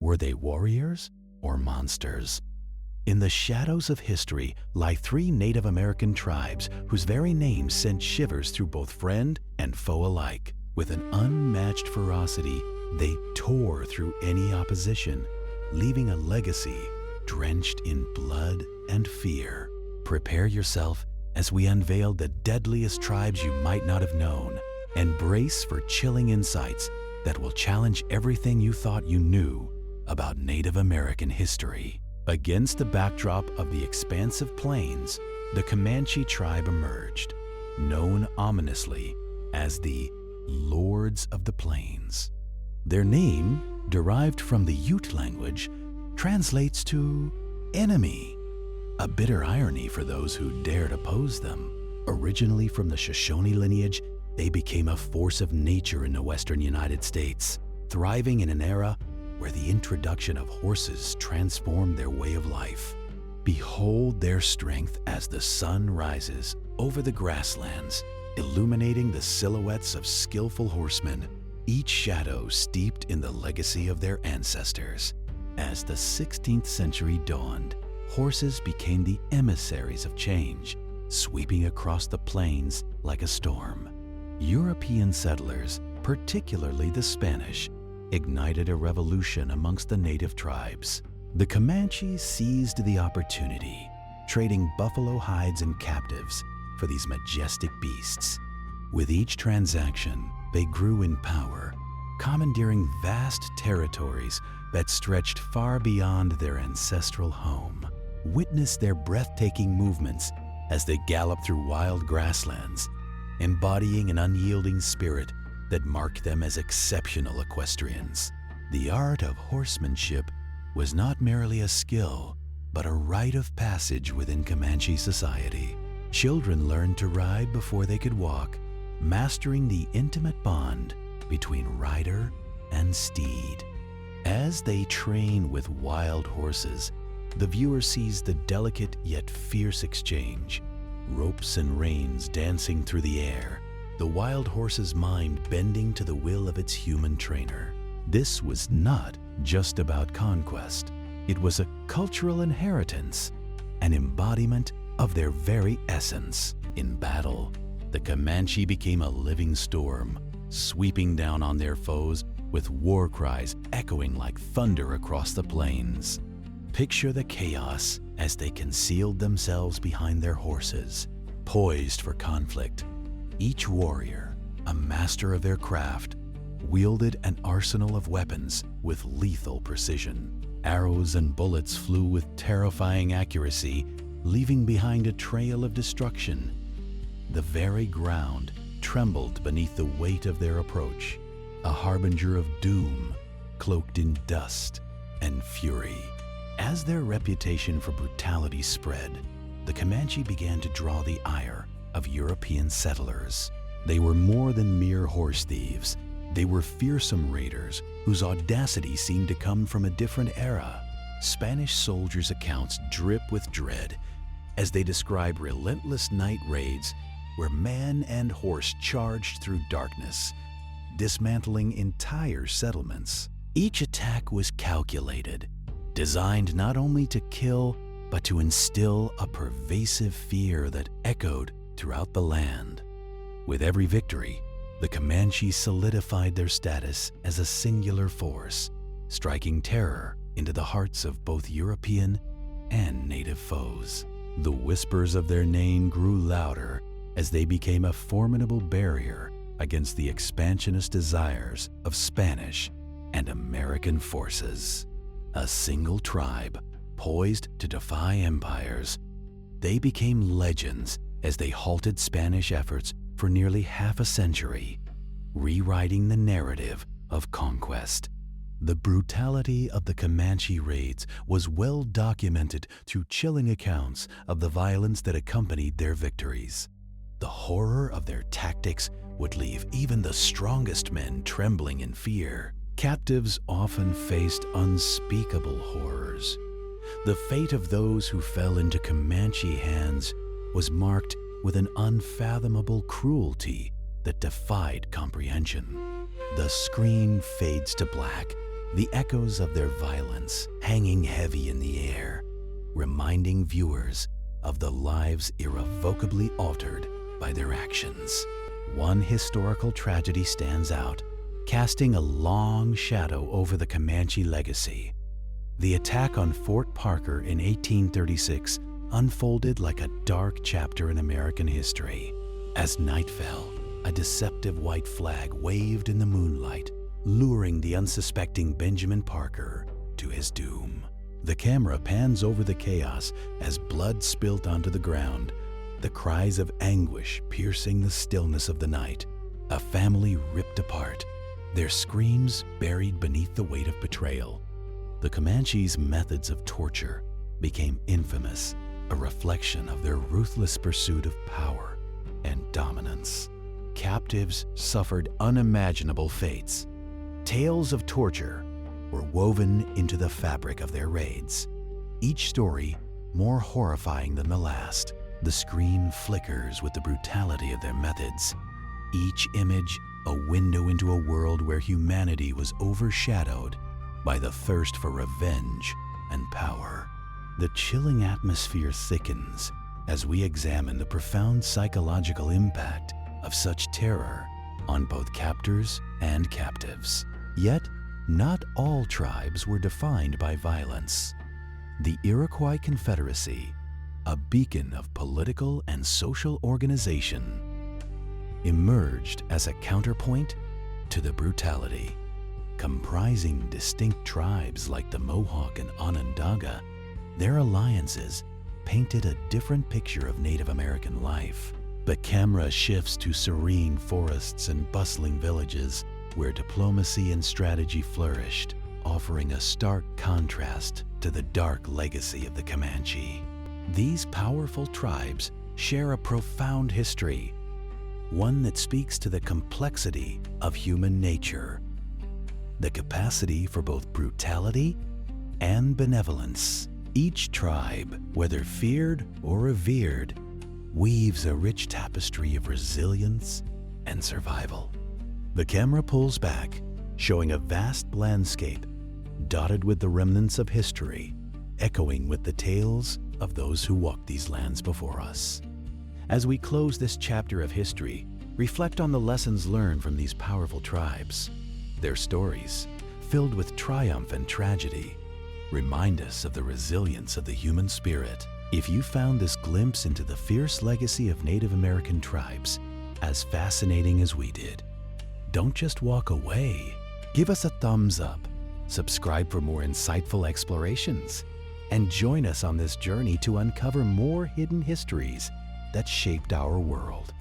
Were they warriors or monsters? In the shadows of history lie three Native American tribes whose very names sent shivers through both friend and foe alike. With an unmatched ferocity, they tore through any opposition, leaving a legacy drenched in blood and fear. Prepare yourself as we unveil the deadliest tribes you might not have known, and brace for chilling insights that will challenge everything you thought you knew about Native American history. Against the backdrop of the expansive plains, the Comanche tribe emerged, known ominously as the Lords of the Plains. Their name, derived from the Ute language, translates to enemy, a bitter irony for those who dared oppose them. Originally from the Shoshone lineage, they became a force of nature in the western United States, thriving in an era where the introduction of horses transformed their way of life. Behold their strength as the sun rises over the grasslands, illuminating the silhouettes of skillful horsemen, each shadow steeped in the legacy of their ancestors. As the 16th century dawned, horses became the emissaries of change, sweeping across the plains like a storm. European settlers, particularly the Spanish, ignited a revolution amongst the native tribes. The Comanches seized the opportunity, trading buffalo hides and captives for these majestic beasts. With each transaction, they grew in power, commandeering vast territories that stretched far beyond their ancestral home. Witness their breathtaking movements as they gallop through wild grasslands, embodying an unyielding spirit that marked them as exceptional equestrians. The art of horsemanship was not merely a skill, but a rite of passage within Comanche society. Children learned to ride before they could walk, mastering the intimate bond between rider and steed. As they train with wild horses, the viewer sees the delicate yet fierce exchange, ropes and reins dancing through the air, the wild horse's mind bending to the will of its human trainer. This was not just about conquest. It was a cultural inheritance, an embodiment of their very essence. In battle, the Comanche became a living storm, sweeping down on their foes with war cries echoing like thunder across the plains. Picture the chaos as they concealed themselves behind their horses, poised for conflict. Each warrior, a master of their craft, wielded an arsenal of weapons with lethal precision. Arrows and bullets flew with terrifying accuracy, leaving behind a trail of destruction. The very ground trembled beneath the weight of their approach, a harbinger of doom, cloaked in dust and fury. As their reputation for brutality spread, the Comanche began to draw the ire of European settlers. They were more than mere horse thieves. They were fearsome raiders whose audacity seemed to come from a different era. Spanish soldiers' accounts drip with dread as they describe relentless night raids where man and horse charged through darkness, dismantling entire settlements. Each attack was calculated, designed not only to kill, but to instill a pervasive fear that echoed throughout the land. With every victory, the Comanche solidified their status as a singular force, striking terror into the hearts of both European and native foes. The whispers of their name grew louder as they became a formidable barrier against the expansionist desires of Spanish and American forces. A single tribe, poised to defy empires, they became legends as they halted Spanish efforts for nearly half a century, rewriting the narrative of conquest. The brutality of the Comanche raids was well documented through chilling accounts of the violence that accompanied their victories. The horror of their tactics would leave even the strongest men trembling in fear. Captives often faced unspeakable horrors. The fate of those who fell into Comanche hands was marked with an unfathomable cruelty that defied comprehension. The screen fades to black the echoes of their violence hanging heavy in the air, reminding viewers of the lives irrevocably altered by their actions. One historical tragedy stands out, casting a long shadow over the Comanche legacy. The attack on Fort Parker in 1836 unfolded like a dark chapter in American history. As night fell, a deceptive white flag waved in the moonlight, luring the unsuspecting Benjamin Parker to his doom. The camera pans over the chaos as blood spilt onto the ground, the cries of anguish piercing the stillness of the night. A family ripped apart, their screams buried beneath the weight of betrayal. The Comanches' methods of torture became infamous, a reflection of their ruthless pursuit of power and dominance. Captives suffered unimaginable fates. Tales of torture were woven into the fabric of their raids, each story more horrifying than the last. The screen flickers with the brutality of their methods, each image a window into a world where humanity was overshadowed by the thirst for revenge and power. The chilling atmosphere thickens as we examine the profound psychological impact of such terror on both captors and captives. Yet, not all tribes were defined by violence. The Iroquois Confederacy, a beacon of political and social organization, emerged as a counterpoint to the brutality. Comprising distinct tribes like the Mohawk and Onondaga, their alliances painted a different picture of Native American life. The camera shifts to serene forests and bustling villages where diplomacy and strategy flourished, offering a stark contrast to the dark legacy of the Comanche. These powerful tribes share a profound history, one that speaks to the complexity of human nature, the capacity for both brutality and benevolence. Each tribe, whether feared or revered, weaves a rich tapestry of resilience and survival. The camera pulls back, showing a vast landscape dotted with the remnants of history, echoing with the tales of those who walked these lands before us. As we close this chapter of history, reflect on the lessons learned from these powerful tribes. Their stories, filled with triumph and tragedy, remind us of the resilience of the human spirit. If you found this glimpse into the fierce legacy of Native American tribes as fascinating as we did, don't just walk away. Give us a thumbs up, subscribe for more insightful explorations, and join us on this journey to uncover more hidden histories that shaped our world.